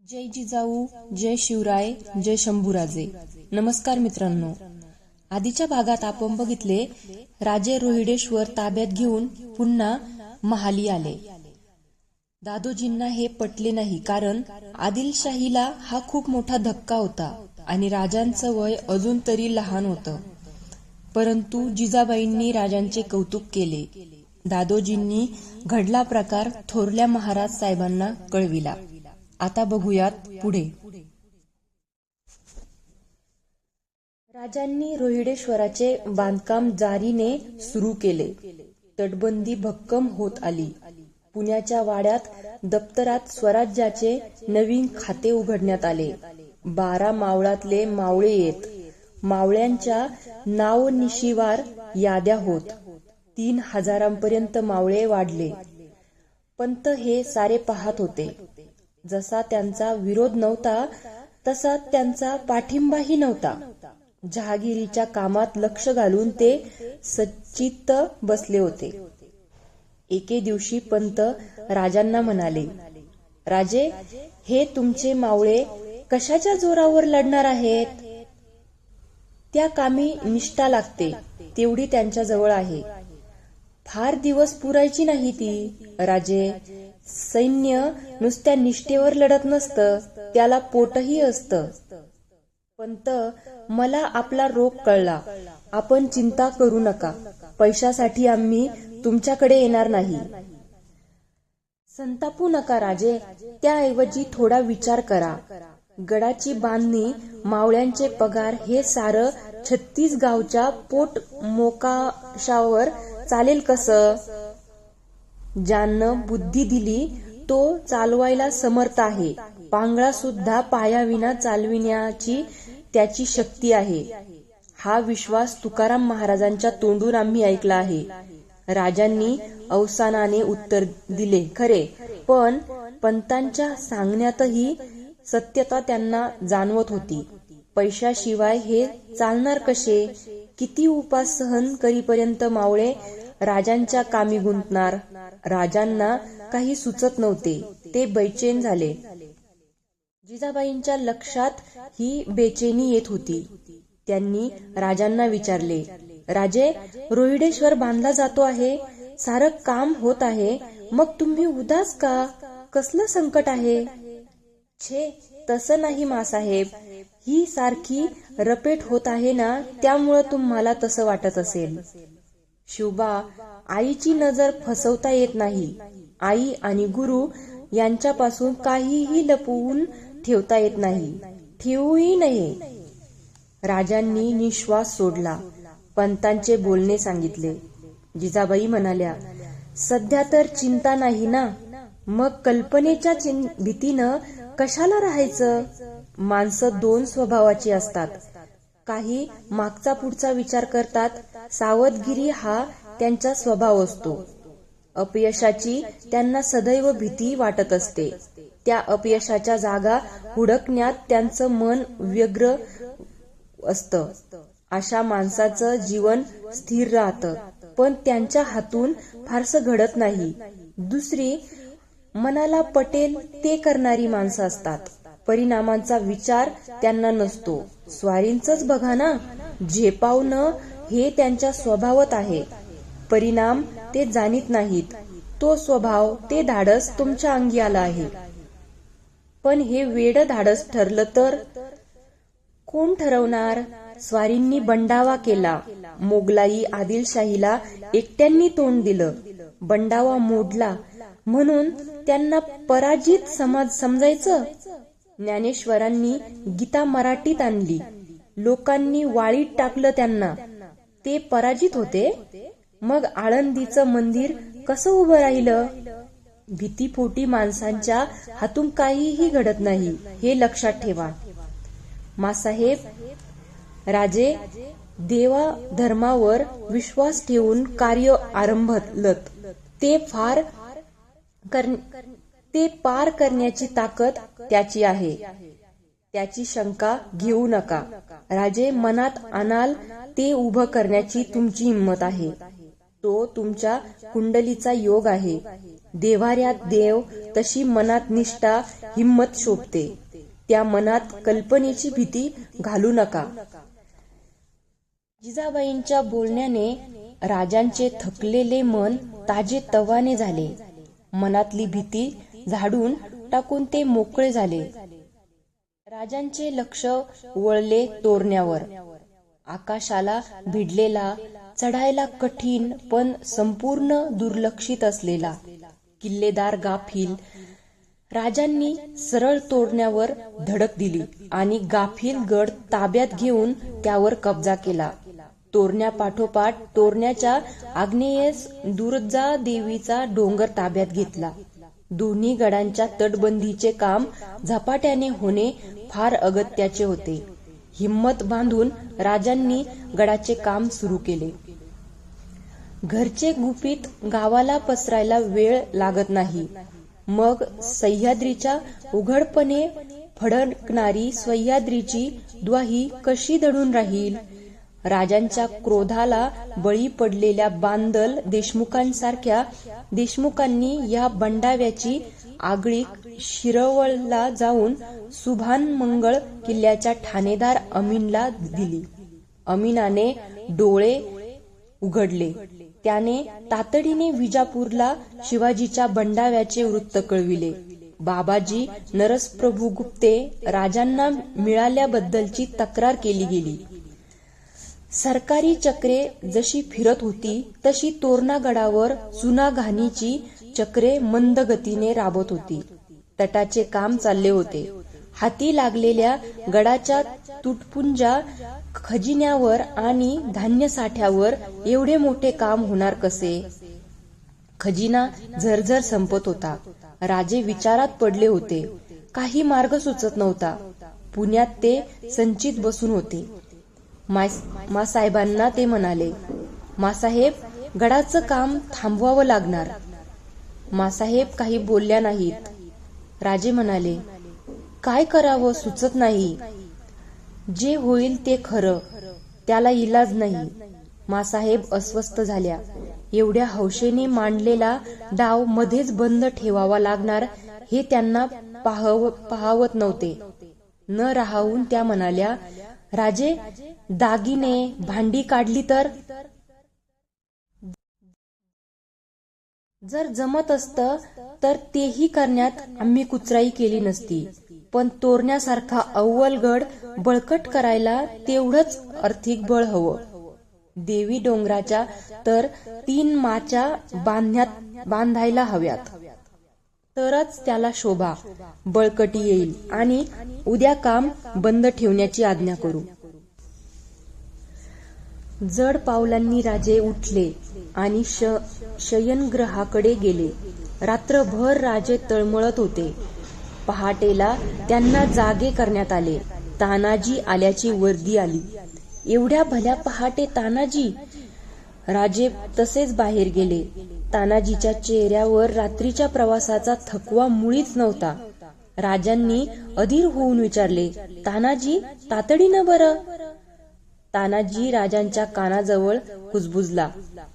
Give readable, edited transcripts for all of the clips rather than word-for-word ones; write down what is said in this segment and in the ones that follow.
जय जिजाऊ, जय शिवराय, जय शंभूराजे. नमस्कार मित्रांनो. आधीच्या भागात आपण बघितले राजे रोहिडेश्वर ताब्यात घेऊन पुन्हा महाली आले. दादोजींना हे पटले नाही, कारण आदिलशाहीला हा खूप मोठा धक्का होता आणि राजांचं वय अजून तरी लहान होतं. परंतु जिजाबाईंनी राजांचे कौतुक केले. दादोजींनी घडला प्रकार थोरल्या महाराज साहेबांना कळविला. आता बघूयात पुढे. राजांनी रोहिडेश्वराचे बांधकाम जारीने सुरू केले. तटबंदी भक्कम होत आली. पुण्याच्या वाड्यात दप्तरात स्वराज्याचे नवीन खाते उघडण्यात आले. 12 मावळातले मावळे येत. मावळ्यांच्या नावनिशिवार याद्या होत. 3000पर्यंत मावळे वाढले. पंत हे सारे पाहत होते. जसा त्यांचा विरोध नव्हता तसा त्यांचा पाठिंबाही नव्हता. जहागिरीच्या कामात लक्ष घालून ते सच्चित्त बसले होते. एके दिवशी पंत राजांना म्हणाले, राजे, हे तुमचे मावळे कशाच्या जोरावर लढणार आहेत? त्या कामी निष्ठा लागते, तेवढी त्यांच्या जवळ आहे. फार दिवस पुरायची नाही ती. राजे, सैन्य नुसत्या निष्ठेवर लढत नसतं, त्याला पोटही असतं. पंत, मला आपला रोग कळला. आपण चिंता करू नका. पैशासाठी आम्ही तुमच्याकडे येणार नाही. संतापू नका राजे, त्याऐवजी थोडा विचार करा. गडाची बांधणी, मावळ्यांचे पगार, हे सारं 36 गावच्या पोटमोकाशावर चालेल कसं? ज्यानं बुद्धी दिली तो चालवायला समर्थ आहे. पांगळा सुद्धा पायाविना चालविण्याची त्याची शक्ती आहे. हा विश्वास तुकाराम महाराजांच्या तोंडून आम्ही ऐकला आहे. राजांनी अवसानाने उत्तर दिले खरे, पण पंतांच्या सांगण्यातही सत्यता त्यांना जाणवत होती. पैशाशिवाय हे चालणार कसे? किती उपास सहन करीपर्यंत मावळे राजांच्या कामी गुंतणार? राजांना काही सुचत नव्हते. ते बेचैन झाले. जिजाबाईंच्या लक्षात ही बेचैनी येत होती. त्यांनी राजांना विचारले, राजे, रोहिडेश्वर बांधला जातो आहे, सारं काम होत आहे, मग तुम्ही उदास का? कसलं संकट आहे? छे, तसं नाही मासाहेब, ही सारखी रपेट होत आहे ना, त्यामुळं तुम्हाला तसं वाटत असेल. शिवबा, आईची नजर फसवता येत नाही. आई आणि गुरु यांच्यापासून काहीही लपवून ठेवता येत नाही, ठेवूही नये. राजांनी निश्वास सोडला. पंतांचे बोलणे सांगितले. जिजाबाई म्हणाल्या, सध्या तर चिंता नाही ना, मग कल्पनेच्या भीतीनं कशाला राहायचं? माणसं 2 स्वभावाची असतात. काही मागचा पुढचा विचार करतात. सावधगिरी हा त्यांचा स्वभाव असतो. अपयशाची त्यांना सदैव भीती वाटत असते. त्या अपयशाच्या जागा हुडकण्यात त्यांचं मन व्यग्र असतं. अशा माणसाचं जीवन स्थिर राहतं, पण त्यांच्या हातून फारसं घडत नाही. दुसरी, मनाला पटेल ते करणारी माणसं असतात. परिणामांचा विचार त्यांना नसतो. स्वारींचंच बघा ना, झेपावणं हे त्यांच्या स्वभावात आहे. परिणाम ते जाणीत नाहीत. तो स्वभाव, ते धाडस तुमच्या अंगी आलं आहे. पण हे वेडं धाडस ठरलं तर कोण ठरवणार? स्वारींनी बंडावा केला. मोगलाई आदिलशाहीला एकट्यांनी तोंड दिलं. बंडावा मोडला म्हणून त्यांना पराजित समजायचं? ज्ञानेश्वरांनी गीता मराठीत आणली. लोकांनी वाळीत टाकलं त्यांना. ते पराजित होते. मग आळंदीचं मंदिर कसं उभं राहिलं? भीतीपोटी माणसांच्या हातून काहीही घडत नाही, हे लक्षात ठेवा. मासाहेब, राजे, देवा धर्मावर विश्वास ठेवून कार्य आरंभलत. ते पार करण्याची ताकद त्याची आहे. त्याची शंका घेऊ नका. राजे, मनात आणाल ते उभं करण्याची तुमची हिंमत आहे. तो तुमच्या कुंडलीचा योग आहे. देव्हाऱ्यात देव तशी मनात निष्ठा हिम्मत शोभते. त्या मनात कल्पनेची भीती घालू नका. जिजाबाईंच्या बोलण्याने राजांचे थकलेले मन ताजेतवाने झाले. मनातली भीती झाडून टाकून ते मोकळे झाले. राजांचे लक्ष वळले तोरण्यावर. आकाशाला भिडलेला, चढायला कठीण पण संपूर्ण दुर्लक्षित असलेला किल्लेदार गाफील. राजांनी सरळ तोरण्यावर धडक दिली आणि गाफील गड ताब्यात घेऊन त्यावर कब्जा केला. तोरण्यापाठोपाठ तोरण्याच्या आग्नेयेस दुर्जा देवीचा डोंगर ताब्यात घेतला. दोन्ही गडांच्या तटबंदीचे काम झपाट्याने होणे फार अगत्याचे होते. हिम्मत बांधून राजांनी गडाचे काम सुरू केले. घरचे गुपित गावाला पसरायला वेळ लागत नाही. मग सह्याद्रीच्या उघडपणे फडकणारी सह्याद्रीची द्वाही कशी दडून राहील? राजांच्या क्रोधाला बळी पडलेल्या बांदल देशमुखांसारख्या देशमुखांनी या बंडाव्याची आगळीक शिरवळला जाऊन सुभानमंगळ किल्ल्याच्या ठाणेदार अमीनला दिली. अमीनाने डोळे उघडले. त्याने तातडीने विजापूरला शिवाजीच्या बंडाव्याचे वृत्त कळविले. बाबाजी नरसप्रभू गुप्ते राजांना मिळाल्याबद्दलची तक्रार केली गेली. सरकारी चक्रे जशी फिरत होती तशी तोरणागडावर चुनाघाणीची चक्रे मंद गतीने राबत होती. तटाचे काम चालले होते. हाती लागलेल्या गडाच्या तुटपुंजा खजिन्यावर आणि धान्य साठ्यावर एवढे मोठे काम होणार कसे? खजिना झरझर संपत होता. राजे विचारात पडले होते. काही मार्ग सुचत नव्हता. पुण्यात ते संचित बसून होते. मासाहेबांना ते म्हणाले, मासाहेब, गडाचं काम थांबवावं लागणार. मासाहेब काही बोलल्या नाहीत. राजे म्हणाले, काय करावं सुचत नाही. जे होईल ते खरं, त्याला इलाज नाही. मासाहेब अस्वस्थ झाल्या. एवढ्या हौशेने मांडलेला डाव मध्येच बंद ठेवावा लागणार हे त्यांना पाहवत नव्हते. न राहून त्या म्हणाल्या, राजे, दागिने भांडी काढली तर? जर जमत असतं तर तेही करण्यात आम्ही कुचराई केली नसती. पण तोरण्यासारखा अव्वल गड बळकट करायला तेवढंच आर्थिक बळ हवं. देवी डोंगराच्या तर 3 माच्या बांधायला हव्यात. तरच त्याला शोभा बळकटी येईल. आणि उद्या काम बंद ठेवण्याची आज्ञा करू. जड पावलांनी राजे उठले आणि शयनगृहाकडे गेले. रात्रभर राजे तळमळत होते. पहाटेला त्यांना जागे करण्यात आले. तानाजी आल्याची वर्दी आली. एवढ्या भल्या पहाटे तानाजी? राजे तसेच बाहेर गेले. तानाजीच्या चेहऱ्यावर रात्रीच्या प्रवासाचा थकवा मुळीच नव्हता. राजांनी अधीर होऊन विचारले, तानाजी, तातडीनं बरं? तानाजी राजांच्या कानाजवळ कुजबुजला.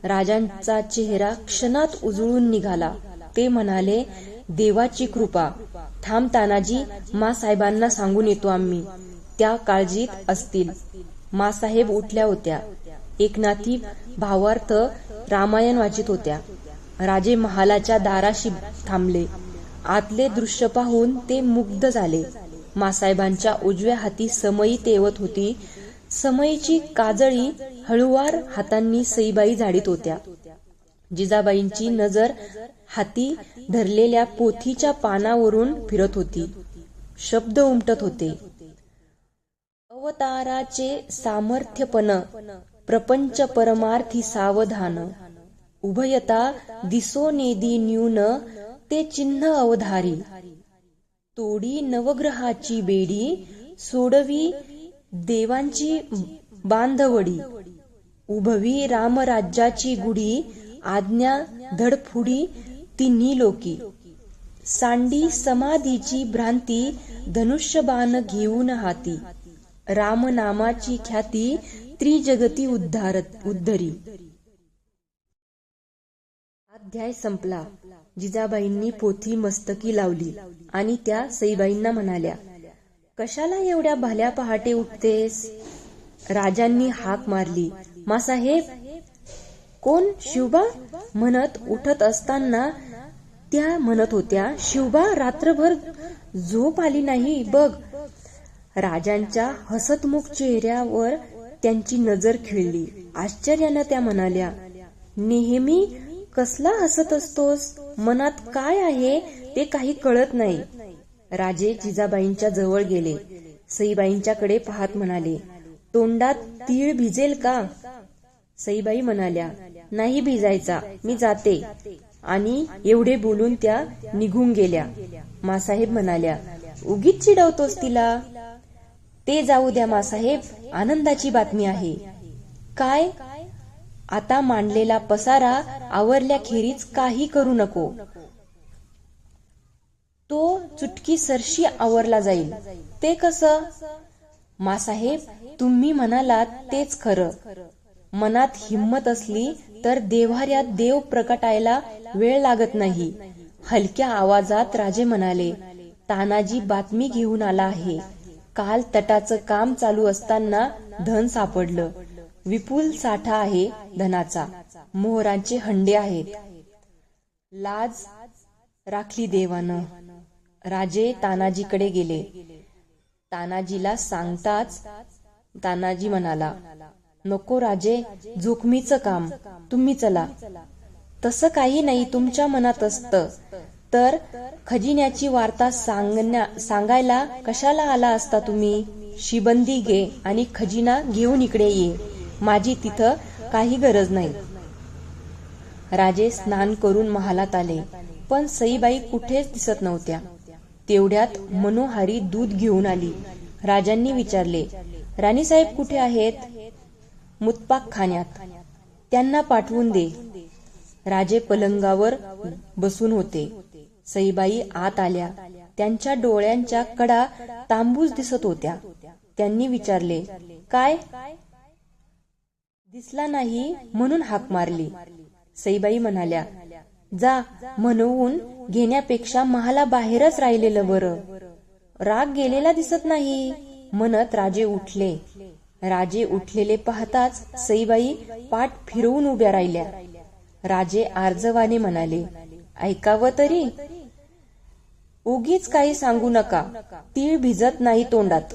राजांचा चेहरा क्षणात उजळून निघाला. ते म्हणाले, देवाची कृपा. थांब तानाजी, मासाहेबांना सांगून येतो आम्ही. त्या काळजीत असतील. मासाहेब उठल्या होत्या. एकनाथी भावार्थ रामायण वाचित होत्या. राजे महालाच्या दाराशी थांबले. आतले दृश्य पाहून ते मुग्ध झाले. मासाहेबांच्या उजव्या हाती समई तेवत होती. समईची काजळी हळुवार हातांनी सईबाई झाडीत होत्या. जिजाबाईंची नजर हाती धरलेल्या पोथीच्या पानावरून फिरत होती. शब्द उमटत होते. अवताराचे सामर्थ्यपण, प्रपंच परमार्थी सावधान, उभयता दिसो नेदी न्यून, ते चिन्ह अवधारी. तोडी नवग्रहाची बेडी, सोडवी देवांची बांधवडी, उभवी रामराज्याची गुढी, आज्ञा धडफुडी तिन्ही लोकी. सांडी समाधीची भ्रांती, धनुष्यबाण घेऊन हाती, रामनामाची ख्याती, त्रिजगती उद्धरी. अध्याय संपला. जिजाबाईंनी पोथी मस्तकी लावली आणि त्या सईबाईंना म्हणाल्या, कशाला एवढ्या भल्या पहाटे उठतेस? राजांनी हाक मारली. मासाहेब. कोण? शिवबा? म्हणत उठत असताना त्या म्हणत होत्या, शिवबा, रात्रभर झोप आली नाही बघ. राजांच्या हसतमुख चेहऱ्यावर त्यांची नजर खिळली. आश्चर्यानं त्या म्हणाल्या, नेहमी कसला हसत असतोस? मनात काय आहे ते काही कळत नाही. राजे जिजाबाईंच्या जवळ गेले. सईबाईंच्याकडे पाहत म्हणाले, तोंडात तीळ भिजेल का? सईबाई म्हणाल्या, नाही भिजायचा, मी जाते. आणि एवढे बोलून त्या निघून गेल्या. मासाहेब म्हणाल्या, उगीच चिडवतोस तिला? ते जाऊ द्या मासाहेब, आनंदाची बातमी आहे. काय? आता मांडलेला पसारा आवरल्याखेरीज काही करू नको. तो चुटकी सरशी आवरला जाईल. ते कसं? मासाहेब, तुम्ही म्हणालात तेच खरं. मनात हिम्मत असली तर देव्हाऱ्यात देव प्रकटायला वेळ लागत नाही. हलक्या आवाजात राजे म्हणाले, तानाजी बातमी घेऊन आला आहे. काल तटाचं काम चालू असताना धन सापडलं. विपुल साठा आहे धनाचा. मोहरांचे हंडे आहेत. लाज राखली देवानं. राजे तानाजीकडे गेले. तानाजीला सांगताच तानाजी म्हणाला, नको राजे, जोखमीचं काम, तुम्ही चला. तसं काही नाही, तुमच्या मनात असतं तर खजिन्याची वार्ता सांगायला कशाला आला असता तुम्ही? शिबंदी घे आणि खजिना घेऊन इकडे ये. माझी तिथं काही गरज नाही. राजे स्नान करून महालात आले, पण सईबाई कुठेच दिसत नव्हत्या. तेवढ्यात मनोहारी दूध घेऊन आली. राजांनी विचारले, राणीसाहेब कुठे आहेत? मुतपाक खाण्यात. त्यांना पाठवून दे. राजे पलंगावर बसून होते. सईबाई आत आल्या. त्यांच्या डोळ्यांच्या कडा तांबूस दिसत होत्या. त्यांनी विचारले, काय? दिसला नाही म्हणून हाक मारली. सईबाई म्हणाल्या, जा, म्हणून घेण्यापेक्षा महाला बाहेरच राहिलेलं बरं. राग गेलेला दिसत नाही. म्हणत राजे उठले. राजे उठलेले पाहताच सईबाई पाठ फिरवून उभ्या राहिल्या. राजे आर्जवाने म्हणाले, ऐकावं तरी. उगीच काही सांगू नका. तीळ भिजत नाही तोंडात.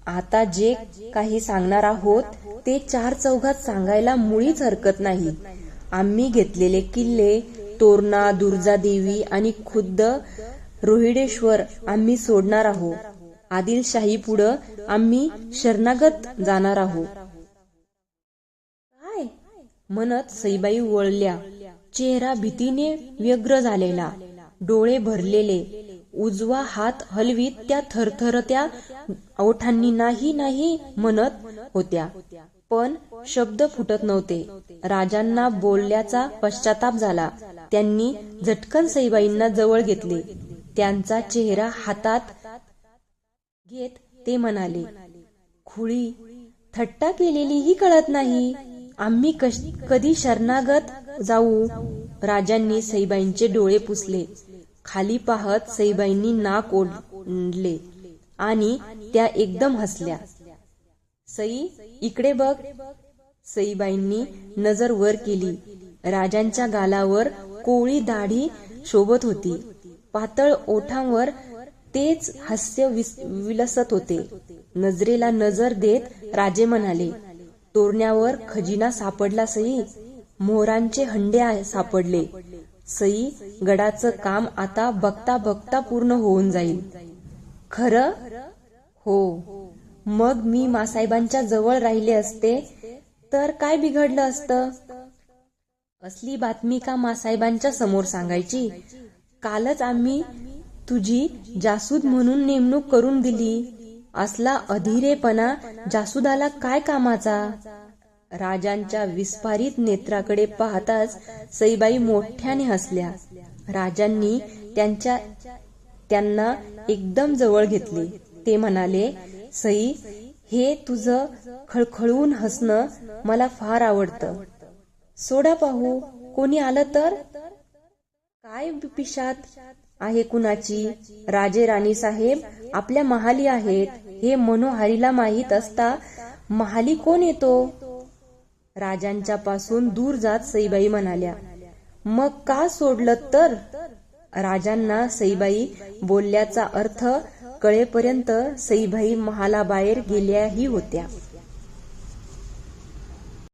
आता जे काही सांगणार आहोत ते चार चौघात सांगायला मुळीच हरकत नाही. आम्ही घेतलेले किल्ले, तोरणा, दुर्जादेवी आणि खुद्द रोहिडेश्वर आम्ही सोडणार आहोत. आदिलशाही पुढं आम्ही शरणागत जाणार आहोत. काय? म्हणत सईबाई वळल्या. चेहरा भीतीने व्यग्र झालेला, डोळे भरलेले. उजवा हात हलवीत त्या थरथरत्या ओठांनी नाही नाही म्हणत होत्या, पण शब्द फुटत नव्हते. राजांना बोलल्याचा पश्चाताप झाला. त्यांनी झटकन सईबाईंना जवळ घेतले. त्यांचा चेहरा हातात घेत ते म्हणाले, खुळी, थट्टा केलेलीही कळत नाही. आम्ही कधी शरणागत जाऊ? राजांनी सईबाईंचे डोळे पुसले. खाली पाहत सईबाईंनी नाक ओढले आणि त्या एकदम हसल्या. सई, इकडे बघ. सईबाईंनी नजर वर केली. राजांच्या गालावर कोवळी दाढी शोभत होती. पातळ ओठांवर तेच हास्य विलसत होते. नजरेला नजर देत राजे म्हणाले, तोरण्यावर खजिना सापडला सई. मोहरांचे हंडे सापडले. सई, गडाचं काम आता बघता बघता पूर्ण होऊन जाईल. खरं? हो. मग मी मासाहेबांच्या जवळ राहिले असते तर काय बिघडलं असतं? असली बातमी का मासाहेबांच्या समोर सांगायची? कालच आम्ही तुझी जासूद म्हणून नेमणूक करून दिली. असला अधीरेपणा जासूदाला काय कामाचा? राजांच्या विस्फारित नेत्राकडे पाहताच सईबाई मोठ्याने हसल्या. राजांनी त्यांना एकदम जवळ घेतले. ते म्हणाले, सई, हे तुझं खळखळून हसणं मला फार आवडतं. सोडा पाहू. कोणी आलं तर? काय पिशात आहे कुणाची? राजे राणी साहेब आपल्या महाली आहेत हे मनोहारीला माहीत असता महाली कोण येतो? राजांच्या पासून दूर जात सईबाई म्हणाल्या. मग का सोडलं तर? राजांना सईबाई बोलल्याचा अर्थ कळेपर्यंत सईबाई महालाबाहेर गेल्याही होत्या.